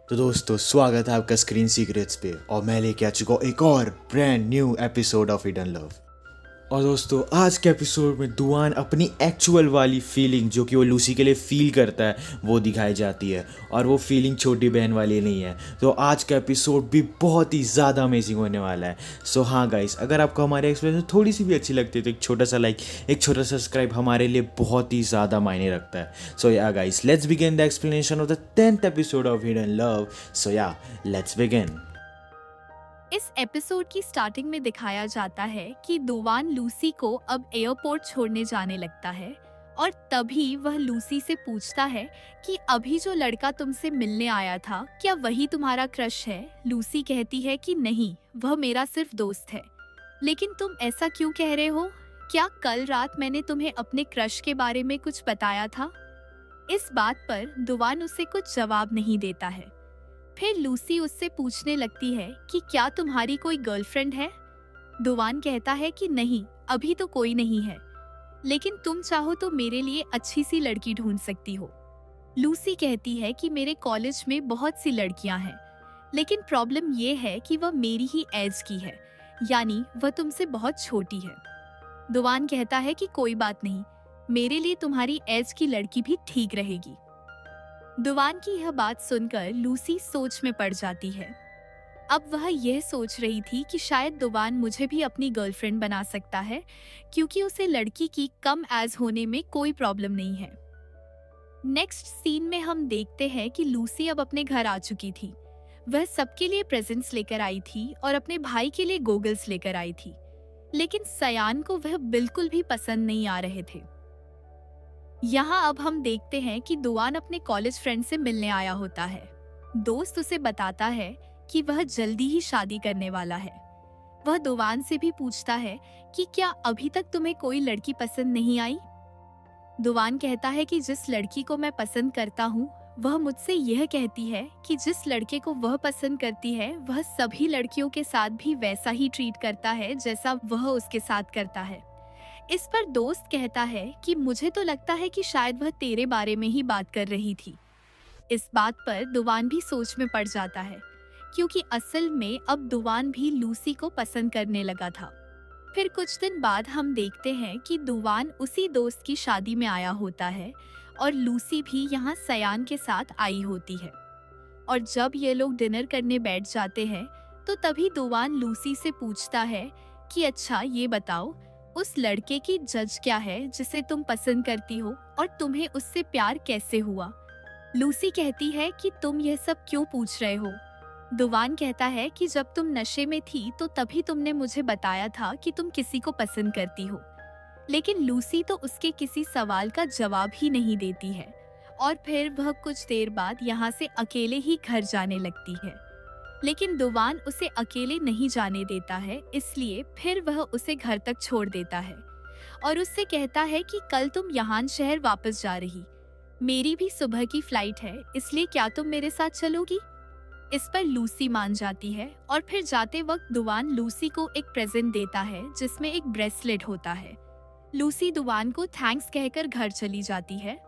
तो दोस्तों स्वागत है आपका स्क्रीन सीक्रेट्स पे और मैं लेके आ चुका हूँ एक और brand new episode of hidden love. और दोस्तों आज के एपिसोड में दुआन अपनी एक्चुअल वाली फीलिंग जो कि वो लूसी के लिए फील करता है वो दिखाई जाती है और वो फीलिंग छोटी बहन वाली नहीं है। तो आज का एपिसोड भी बहुत ही ज़्यादा अमेजिंग होने वाला है। सो हाँ गाइस, अगर आपको हमारे एक्सप्लेनेशन थोड़ी सी भी अच्छी लगती है तो एक छोटा सा लाइक, एक छोटा सा सब्सक्राइब हमारे लिए बहुत ही ज़्यादा मायने रखता है। So yeah guys, let's begin the explanation of the 10th episode of hidden love. So yeah let's begin. इस एपिसोड की स्टार्टिंग में दिखाया जाता है कि दुवान लूसी को अब एयरपोर्ट छोड़ने जाने लगता है और तभी वह लूसी से पूछता है कि अभी जो लड़का तुमसे मिलने आया था क्या वही तुम्हारा क्रश है। लूसी कहती है कि नहीं, वह मेरा सिर्फ दोस्त है। लेकिन तुम ऐसा क्यों कह रहे हो? क्या कल रात मैंने तुम्हें अपने क्रश के बारे में कुछ बताया था? इस बात पर दुवान उसे कुछ जवाब नहीं देता है। फिर लूसी उससे पूछने लगती है कि क्या तुम्हारी कोई गर्लफ्रेंड है? दुवान कहता है कि नहीं, अभी तो कोई नहीं है, लेकिन तुम चाहो तो मेरे लिए अच्छी सी लड़की ढूंढ सकती हो। लूसी कहती है कि मेरे कॉलेज में बहुत सी लड़कियां हैं, लेकिन प्रॉब्लम ये है कि वह मेरी ही एज की है, यानी वह तुमसे बहुत छोटी है। दुवान कहता है कि कोई बात नहीं, मेरे लिए तुम्हारी एज की लड़की भी ठीक रहेगी। दुवान की यह बात सुनकर लूसी सोच में पड़ जाती है। अब वह यह सोच रही थी कि शायद दुवान मुझे भी अपनी गर्लफ्रेंड बना सकता है, क्योंकि उसे लड़की की कम एज होने में कोई प्रॉब्लम नहीं है। नेक्स्ट सीन में हम देखते हैं कि लूसी अब अपने घर आ चुकी थी। वह सबके लिए प्रेजेंट्स लेकर आई थी और अपने भाई के लिए गोगल्स लेकर आई थी, लेकिन सयान को वह बिल्कुल भी पसंद नहीं आ रहे थे। यहाँ अब हम देखते हैं कि दुआन अपने कॉलेज फ्रेंड से मिलने आया होता है। दोस्त उसे बताता है कि वह जल्दी ही शादी करने वाला है। वह दुआन से भी पूछता है कि क्या अभी तक तुम्हें कोई लड़की पसंद नहीं आई? दुआन कहता है कि जिस लड़की को मैं पसंद करता हूँ वह मुझसे यह कहती है कि जिस लड़के को वह पसंद करती है वह सभी लड़कियों के साथ भी वैसा ही ट्रीट करता है जैसा वह उसके साथ करता है। इस पर दोस्त कहता है कि मुझे तो लगता है कि शायद वह तेरे बारे में ही बात कर रही थी। इस बात पर दुवान भी सोच में पड़ जाता है, क्योंकि असल में अब दुवान भी लूसी को पसंद करने लगा था। फिर कुछ दिन बाद हम देखते हैं कि दुवान उसी दोस्त की शादी में आया होता है और लूसी भी यहाँ सयान के साथ आई होती है। और जब ये लोग डिनर करने बैठ जाते हैं तो तभी दुवान लूसी से पूछता है कि अच्छा ये बताओ, उस लड़के की जज क्या है जिसे तुम पसंद करती हो और तुम्हें उससे प्यार कैसे हुआ? लूसी कहती है कि तुम यह सब क्यों पूछ रहे हो? दुवान कहता है कि जब तुम नशे में थी तो तभी तुमने मुझे बताया था कि तुम किसी को पसंद करती हो। लेकिन लूसी तो उसके किसी सवाल का जवाब ही नहीं देती है और फिर वह कुछ देर बाद यहाँ से अकेले ही घर जाने लगती है। लेकिन दुवान उसे अकेले नहीं जाने देता है, इसलिए फिर वह उसे घर तक छोड़ देता है और उससे कहता है कि कल तुम यहान शहर वापस जा रही, मेरी भी सुबह की फ्लाइट है, इसलिए क्या तुम मेरे साथ चलोगी? इस पर लूसी मान जाती है और फिर जाते वक्त दुवान लूसी को एक प्रेजेंट देता है जिसमें एक ब्रेसलेट होता है। लूसी दुवान को थैंक्स कहकर घर चली जाती है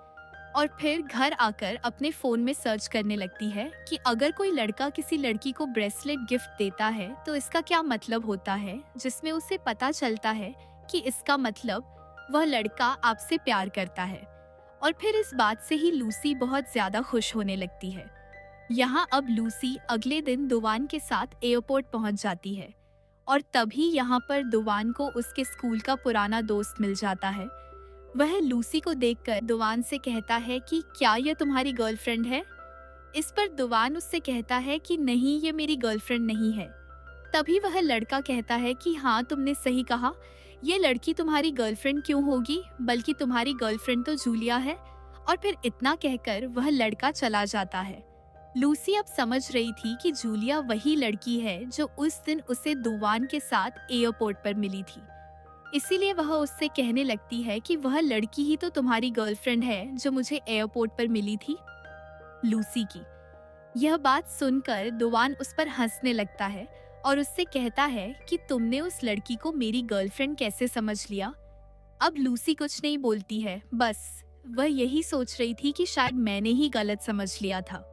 और फिर घर आकर अपने फोन में सर्च करने लगती है कि अगर कोई लड़का किसी लड़की को ब्रेसलेट गिफ्ट देता है तो इसका क्या मतलब होता है, जिसमें उसे पता चलता है कि इसका मतलब वह लड़का आपसे प्यार करता है। और फिर इस बात से ही लूसी बहुत ज्यादा खुश होने लगती है। यहाँ अब लूसी अगले दिन दुवान के साथ एयरपोर्ट पहुँच जाती है और तभी यहाँ पर दुवान को उसके स्कूल का पुराना दोस्त मिल जाता है। वह लूसी को देखकर दुवान से कहता है कि क्या यह तुम्हारी गर्लफ्रेंड है? इस पर दुवान उससे कहता है कि नहीं, ये मेरी गर्लफ्रेंड नहीं है। तभी वह लड़का कहता है कि हाँ, तुमने सही कहा, ये लड़की तुम्हारी गर्लफ्रेंड क्यों होगी, बल्कि तुम्हारी गर्लफ्रेंड तो जूलिया है। और फिर इतना कहकर वह लड़का चला जाता है। लूसी अब समझ रही थी कि जूलिया वही लड़की है जो उस दिन उसे दुवान के साथ एयरपोर्ट पर मिली थी, इसीलिए वह उससे कहने लगती है कि वह लड़की ही तो तुम्हारी गर्लफ्रेंड है जो मुझे एयरपोर्ट पर मिली थी। लूसी की यह बात सुनकर दुवान उस पर हंसने लगता है और उससे कहता है कि तुमने उस लड़की को मेरी गर्लफ्रेंड कैसे समझ लिया? अब लूसी कुछ नहीं बोलती है, बस वह यही सोच रही थी कि शायद मैंने ही गलत समझ लिया था।